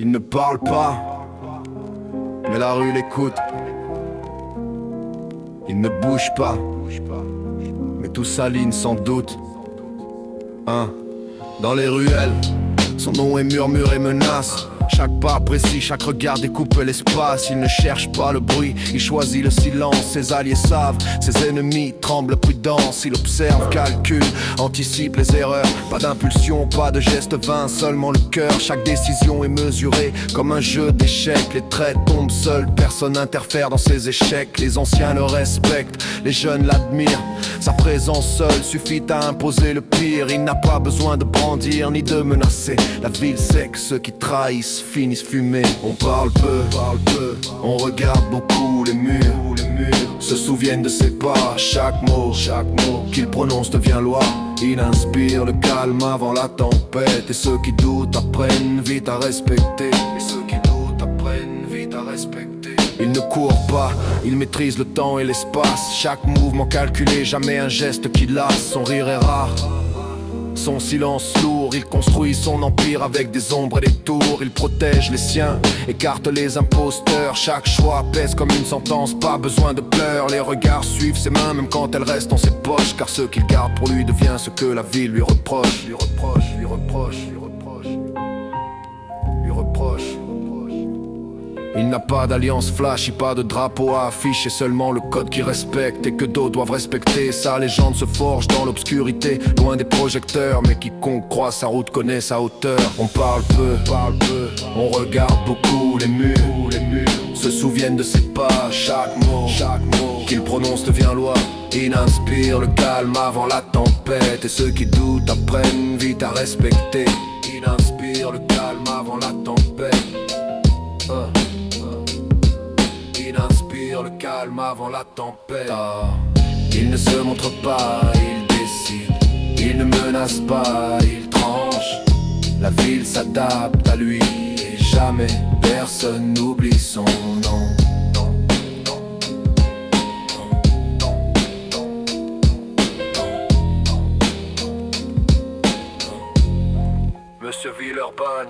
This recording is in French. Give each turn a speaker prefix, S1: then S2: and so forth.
S1: Il ne parle pas, mais la rue l'écoute. Il ne bouge pas, mais tout s'aligne sans doute. Dans les ruelles, son nom est murmure et menace. Chaque pas précis, chaque regard découpe l'espace. Il ne cherche pas le bruit, il choisit le silence. Ses alliés savent, ses ennemis tremblent prudence. Il observe, calcule, anticipe les erreurs. Pas d'impulsion, pas de geste vain, seulement le cœur. Chaque décision est mesurée comme un jeu d'échecs. Les traits tombent seuls, personne n'interfère dans ses échecs. Les anciens le respectent, les jeunes l'admirent. Sa présence seule suffit à imposer le pire. Il n'a pas besoin de brandir ni de menacer. La ville sait que ceux qui trahissent finissent fumés. On parle peu, on regarde beaucoup. Les murs se souviennent de ses pas. Chaque mot qu'il prononce devient loi. Il inspire le calme avant la tempête. Et ceux qui doutent apprennent vite à respecter. Il ne court pas, il maîtrise le temps et l'espace. Chaque mouvement calculé, jamais un geste qui lasse. Son rire est rare, son silence lourd. Il construit son empire avec des ombres et des tours. Il protège les siens, écarte les imposteurs. Chaque choix pèse comme une sentence, pas besoin de pleurs. Les regards suivent ses mains même quand elles restent dans ses poches. Car ce qu'il garde pour lui devient ce que la vie lui reproche. Il n'a pas d'alliance flashy, pas de drapeau à afficher, seulement le code qu'il respecte et que d'autres doivent respecter. Sa légende se forge dans l'obscurité, loin des projecteurs. Mais quiconque croit sa route connaît sa hauteur. On parle peu, on regarde beaucoup. Les murs se souviennent de ses pas. Chaque mot qu'il prononce devient loi. Il inspire le calme avant la tempête. Et ceux qui doutent apprennent vite à respecter. Il inspire le calme avant la tempête. Il inspire le calme avant la tempête. Il ne se montre pas, il décide. Il ne menace pas, il tranche. La ville s'adapte à lui et jamais personne n'oublie son nom. Monsieur Villeurbanne.